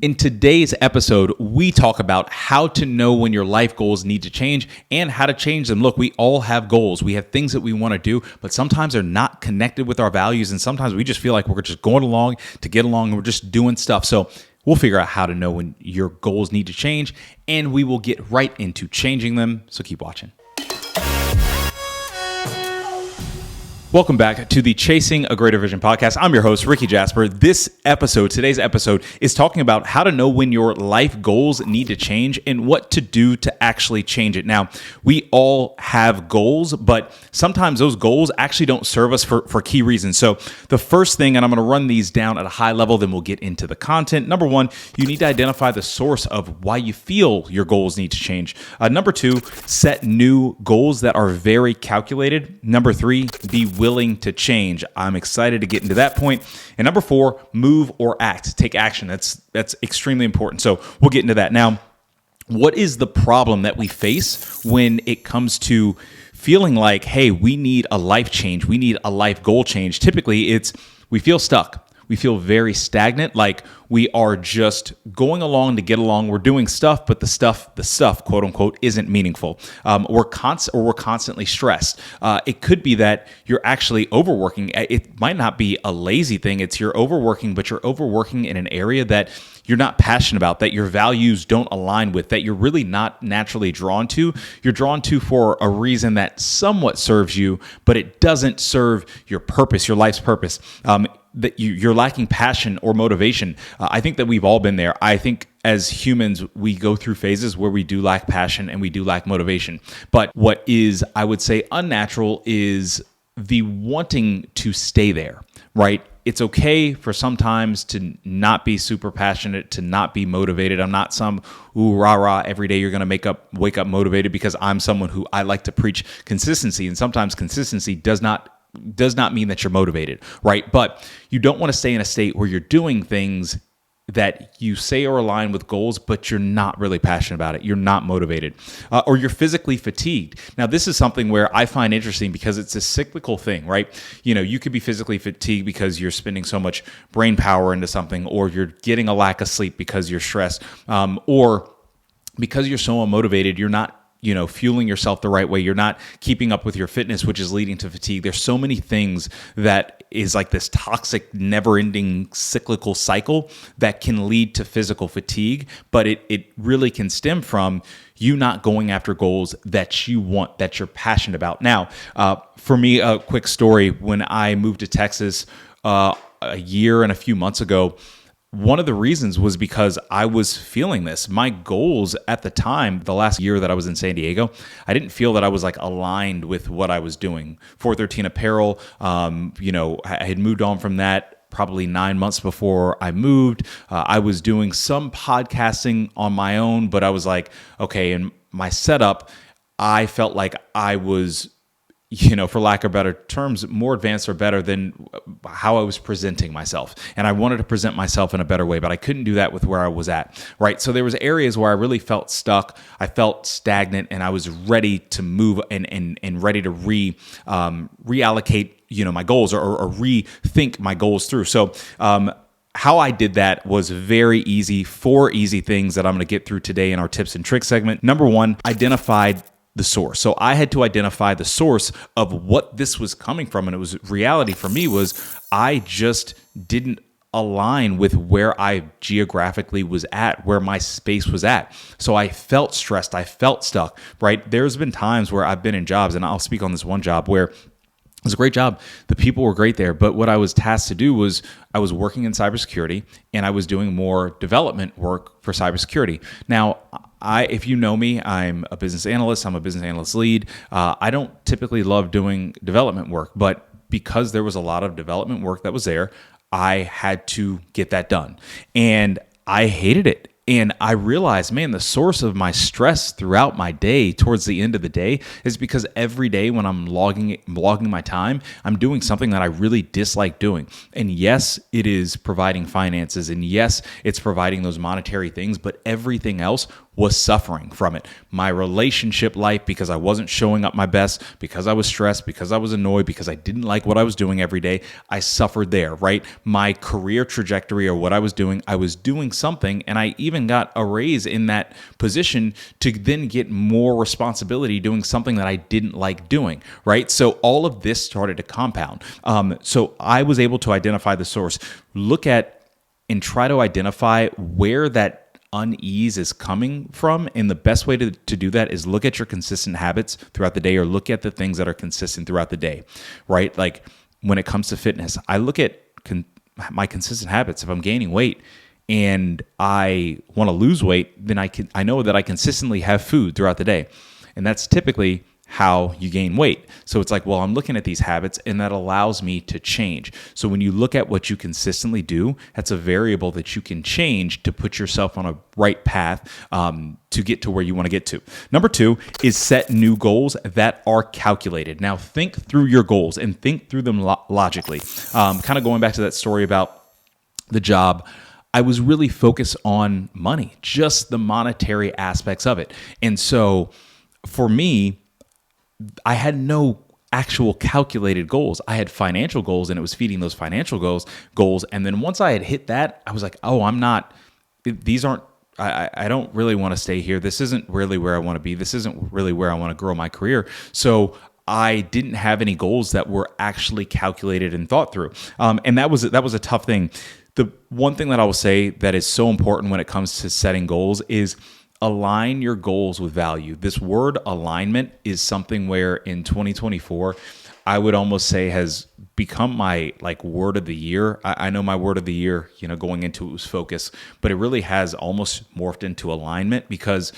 In today's episode, we talk about how to know when your life goals need to change and how to change them. Look, we all have goals. We have things that we want to do, but sometimes they're not connected with our values. And sometimes we just feel like we're just going along to get along and we're just doing stuff. So we'll figure out how to know when your goals need to change, and we will get right into changing them. So keep watching. Welcome back to the Chasing a Greater Vision podcast. I'm your host, Rickey Jasper. Today's episode is talking about how to know when your life goals need to change and what to do to actually change it. Now, we all have goals, but sometimes those goals actually don't serve us for key reasons. So the first thing, and I'm going to run these down at a high level, then we'll get into the content. Number one, you need to identify the source of why you feel your goals need to change. Number two, set new goals that are very calculated. Number three, be willing to change. I'm excited to get into that point. And number four, move or act. Take action. That's extremely important. So we'll get into that. Now, what is the problem that we face when it comes to feeling like, hey, we need a life change, we need a life goal change? Typically, it's we feel stuck. We feel very stagnant, like we are just going along to get along. We're doing stuff, but the stuff, quote unquote, isn't meaningful. We're constantly stressed. It could be that you're actually overworking. It might not be a lazy thing. It's you're overworking, but you're overworking in an area that you're not passionate about, that your values don't align with, that you're really not naturally drawn to. You're drawn to for a reason that somewhat serves you, but it doesn't serve your purpose, your life's purpose. That you're lacking passion or motivation. I think that we've all been there. I think as humans, we go through phases where we do lack passion and we do lack motivation. But what is, I would say, unnatural is the wanting to stay there, right? It's okay for sometimes to not be super passionate, to not be motivated. I'm not some ooh rah rah every day you're going to wake up motivated, because I'm someone who I like to preach consistency, and sometimes consistency does not mean that you're motivated, right? But you don't want to stay in a state where you're doing things that you say are aligned with goals, but you're not really passionate about it. You're not motivated, or you're physically fatigued. Now, this is something where I find interesting because it's a cyclical thing, right? You know, you could be physically fatigued because you're spending so much brain power into something, or you're getting a lack of sleep because you're stressed, or because you're so unmotivated, you're not fueling yourself the right way. You're not keeping up with your fitness, which is leading to fatigue. There's so many things that is like this toxic, never-ending cyclical cycle that can lead to physical fatigue, but it really can stem from you not going after goals that you want, that you're passionate about. Now, for me, a quick story. When I moved to Texas a year and a few months ago, one of the reasons was because I was feeling this. My goals at the time, the last year that I was in San Diego, I didn't feel that I was like aligned with what I was doing. 413 Apparel, I had moved on from that probably 9 months before I moved. I was doing some podcasting on my own, but I was like, okay, in my setup, I felt like I was, for lack of better terms, more advanced or better than how I was presenting myself. And I wanted to present myself in a better way, but I couldn't do that with where I was at, right? So there was areas where I really felt stuck. I felt stagnant, and I was ready to move and ready to reallocate, my goals or rethink my goals through. So, how I did that was very easy. 4 easy things that I'm going to get through today in our tips and tricks segment. Number one, identified the source. So I had to identify the source of what this was coming from. And it was reality for me was I just didn't align with where I geographically was at, where my space was at. So I felt stressed. I felt stuck, right? There's been times where I've been in jobs, and I'll speak on this one job where it was a great job. The people were great there. But what I was tasked to do was I was working in cybersecurity, and I was doing more development work for cybersecurity. Now, if you know me, I'm a business analyst. I'm a business analyst lead. I don't typically love doing development work, but because there was a lot of development work that was there, I had to get that done. And I hated it. And I realized, man, the source of my stress throughout my day towards the end of the day is because every day when I'm logging my time, I'm doing something that I really dislike doing. And yes, it is providing finances, and yes, it's providing those monetary things, but everything else was suffering from it. My relationship life, because I wasn't showing up my best, because I was stressed, because I was annoyed, because I didn't like what I was doing every day, I suffered there, right? My career trajectory or what I was doing something, and I even got a raise in that position to then get more responsibility doing something that I didn't like doing, right? So all of this started to compound. So I was able to identify the source, look at and try to identify where that unease is coming from. And the best way to do that is look at your consistent habits throughout the day, or look at the things that are consistent throughout the day, right? Like when it comes to fitness, I look at my consistent habits. If I'm gaining weight and I want to lose weight, then I know that I consistently have food throughout the day. And that's typically how you gain weight. So it's like, well, I'm looking at these habits and that allows me to change. So when you look at what you consistently do, that's a variable that you can change to put yourself on a right path to get to where you want to get to. Number 2 is set new goals that are calculated. Now think through your goals and think through them logically. Kind of going back to that story about the job, I was really focused on money, just the monetary aspects of it. And so for me, I had no actual calculated goals. I had financial goals, and it was feeding those financial goals. And then once I had hit that, I was like, oh, I don't really want to stay here. This isn't really where I want to be. This isn't really where I want to grow my career. So I didn't have any goals that were actually calculated and thought through. And that was a tough thing. The one thing that I will say that is so important when it comes to setting goals is align your goals with value. This word alignment is something where in 2024, I would almost say has become my word of the year. I know my word of the year, going into it was focus, but it really has almost morphed into alignment, because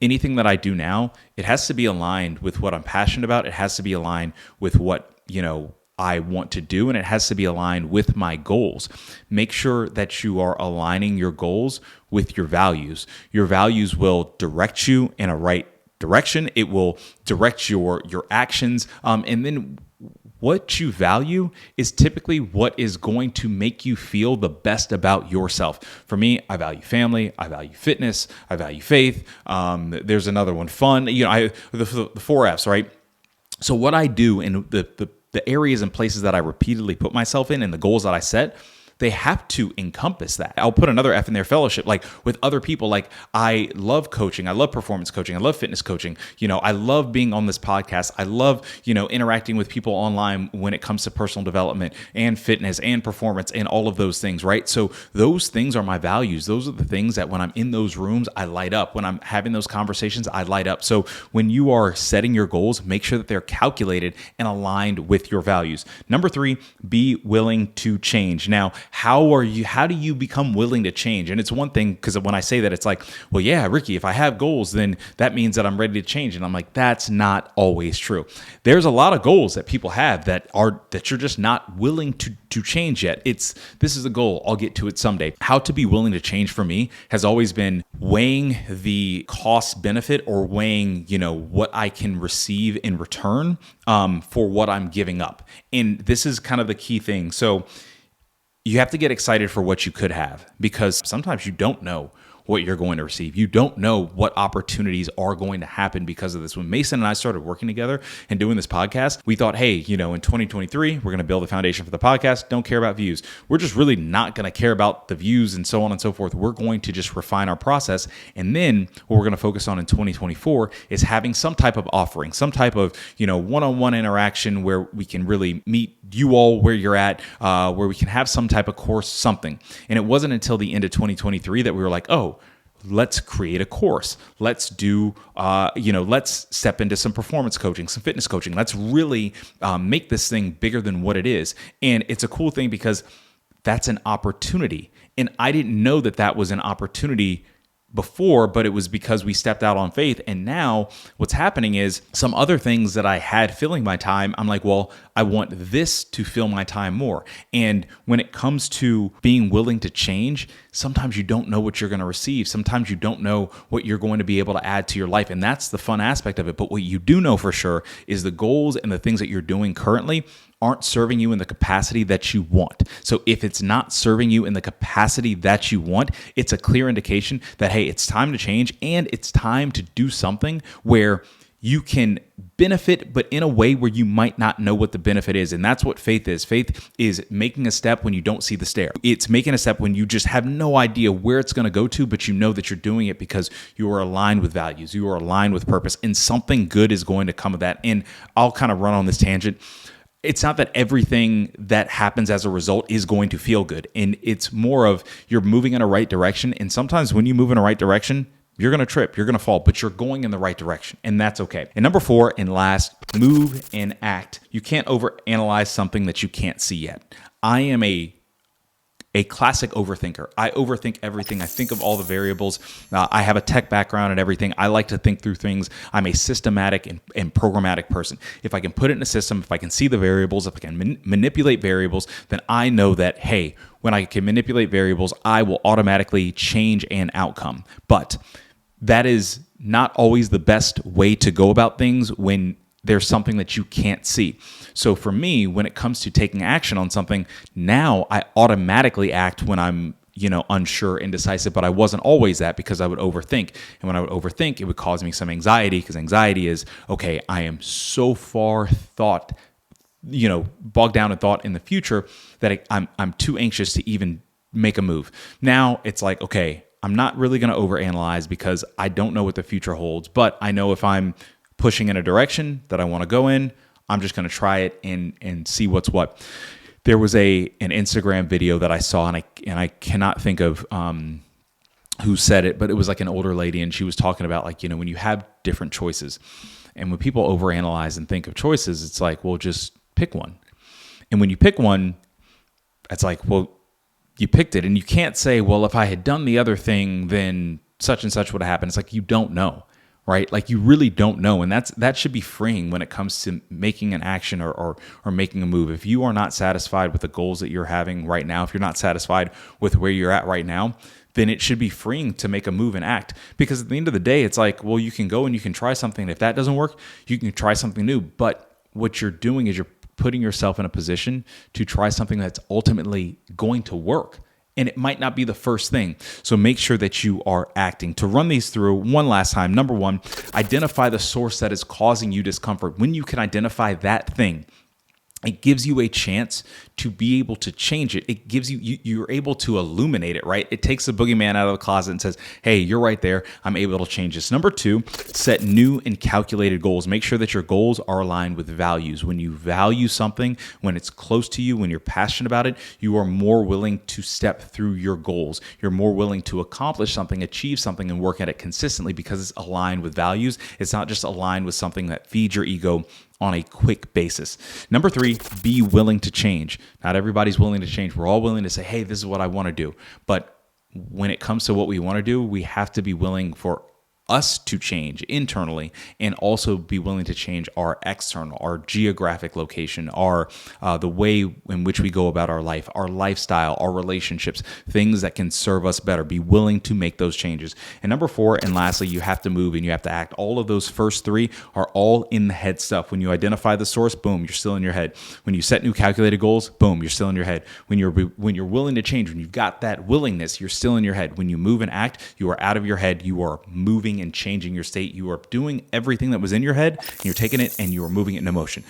anything that I do now, it has to be aligned with what I'm passionate about. It has to be aligned with what, I want to do, and it has to be aligned with my goals. Make sure that you are aligning your goals with your values. Your values will direct you in a right direction. It will direct your actions. And then what you value is typically what is going to make you feel the best about yourself. For me, I value family, I value fitness, I value faith. There's another one, fun. The 4 F's, right? So what I do in the areas and places that I repeatedly put myself in and the goals that I set, they have to encompass that. I'll put another F in there, fellowship, like with other people. Like I love coaching. I love performance coaching. I love fitness coaching. I love being on this podcast. I love, interacting with people online when it comes to personal development and fitness and performance and all of those things, right? So those things are my values. Those are the things that when I'm in those rooms, I light up. When I'm having those conversations, I light up. So when you are setting your goals, make sure that they're calculated and aligned with your values. Number 3, be willing to change. Now, how do you become willing to change? And it's one thing, because when I say that, it's like, well, yeah, Ricky, if I have goals, then that means that I'm ready to change. And I'm like, that's not always true. There's a lot of goals that people have that you're just not willing to change yet. This is a goal. I'll get to it someday. How to be willing to change for me has always been weighing the cost benefit, or weighing, what I can receive in return for what I'm giving up. And this is kind of the key thing. So you have to get excited for what you could have, because sometimes you don't know what you're going to receive. You don't know what opportunities are going to happen because of this. When Mason and I started working together and doing this podcast, we thought, hey, in 2023, we're going to build a foundation for the podcast. Don't care about views. We're just really not going to care about the views and so on and so forth. We're going to just refine our process. And then what we're going to focus on in 2024 is having some type of offering, some type of, one-on-one interaction where we can really meet you all where you're at, where we can have some type of course, something. And it wasn't until the end of 2023 that we were like, oh, let's create a course. Let's do, let's step into some performance coaching, some fitness coaching. Let's really make this thing bigger than what it is. And it's a cool thing because that's an opportunity. And I didn't know that was an opportunity before, but it was because we stepped out on faith. And now what's happening is some other things that I had filling my time, I'm like, well, I want this to fill my time more. And when it comes to being willing to change, sometimes you don't know what you're going to receive. Sometimes you don't know what you're going to be able to add to your life. And that's the fun aspect of it. But what you do know for sure is the goals and the things that you're doing currently aren't serving you in the capacity that you want. So if it's not serving you in the capacity that you want, it's a clear indication that, hey, it's time to change and it's time to do something where you can benefit, but in a way where you might not know what the benefit is. And that's what faith is. Faith is making a step when you don't see the stair. It's making a step when you just have no idea where it's going to go to, but you know that you're doing it because you are aligned with values, you are aligned with purpose, and something good is going to come of that. And I'll kind of run on this tangent. It's not that everything that happens as a result is going to feel good. And it's more of you're moving in a right direction. And sometimes when you move in a right direction, you're going to trip, you're going to fall, but you're going in the right direction. And that's okay. And number 4 and last, move and act. You can't overanalyze something that you can't see yet. I am a classic overthinker. I overthink everything. I think of all the variables. I have a tech background and everything. I like to think through things. I'm a systematic and programmatic person. If I can put it in a system, if I can see the variables, if I can manipulate variables, then I know that, hey, when I can manipulate variables, I will automatically change an outcome. But that is not always the best way to go about things when there's something that you can't see. So for me, when it comes to taking action on something, now I automatically act when I'm, unsure, indecisive, but I wasn't always that because I would overthink. And when I would overthink, it would cause me some anxiety because anxiety is, okay, I am so far bogged down in thought in the future that I'm too anxious to even make a move. Now it's like, okay, I'm not really going to overanalyze because I don't know what the future holds, but I know if I'm pushing in a direction that I want to go in, I'm just going to try it and see what's what. There was an Instagram video that I saw, and I cannot think of who said it, but it was like an older lady, and she was talking about when you have different choices, and when people overanalyze and think of choices, it's like, well, just pick one. And when you pick one, it's like, well, you picked it, and you can't say, well, if I had done the other thing, then such and such would have happened. It's like you don't know. Right? Like you really don't know. And that should be freeing when it comes to making an action or making a move. If you are not satisfied with the goals that you're having right now, if you're not satisfied with where you're at right now, then it should be freeing to make a move and act. Because at the end of the day, it's like, well, you can go and you can try something. And if that doesn't work, you can try something new. But what you're doing is you're putting yourself in a position to try something that's ultimately going to work. And it might not be the first thing. So make sure that you are acting. To run these through one last time, number 1, identify the source that is causing you discomfort. When you can identify that thing, it gives you a chance to be able to change it. It gives you're able to illuminate it, right? It takes the boogeyman out of the closet and says, hey, you're right there. I'm able to change this. Number 2, set new and calculated goals. Make sure that your goals are aligned with values. When you value something, when it's close to you, when you're passionate about it, you are more willing to step through your goals. You're more willing to accomplish something, achieve something, and work at it consistently because it's aligned with values. It's not just aligned with something that feeds your ego on a quick basis. Number 3, be willing to change. Not everybody's willing to change. We're all willing to say, hey, this is what I want to do. But when it comes to what we want to do, we have to be willing for us to change internally and also be willing to change our external, our geographic location, our the way in which we go about our life, our lifestyle, our relationships, things that can serve us better. Be willing to make those changes. And number 4, and lastly, you have to move and you have to act. All of those first 3 are all in the head stuff. When you identify the source, boom, you're still in your head. When you set new calculated goals, boom, you're still in your head. When you're willing to change, when you've got that willingness, you're still in your head. When you move and act, you are out of your head. You are moving and changing your state. You are doing everything that was in your head, and you're taking it and you are moving it into motion.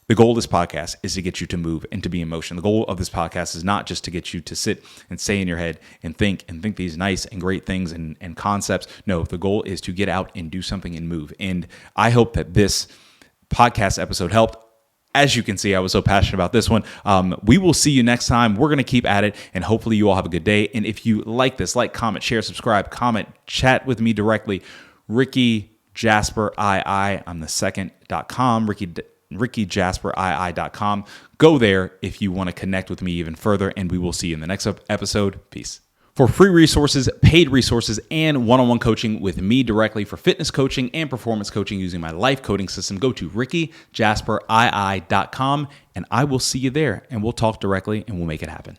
The goal of this podcast is to get you to move and to be in motion. The goal of this podcast is not just to get you to sit and stay in your head and think these nice and great things and concepts. No, the goal is to get out and do something and move. And I hope that this podcast episode helped. As you can see, I was so passionate about this one. We will see you next time. We're going to keep at it, and hopefully you all have a good day. And if you like this, like, comment, share, subscribe, comment, chat with me directly. Rickey Jasper II, I'm the second.com, RickeyJasper.com. Go there if you want to connect with me even further, and we will see you in the next episode. Peace. For free resources, paid resources, and one-on-one coaching with me directly for fitness coaching and performance coaching using my life coding system, go to RickeyJasperii.com, and I will see you there, and we'll talk directly, and we'll make it happen.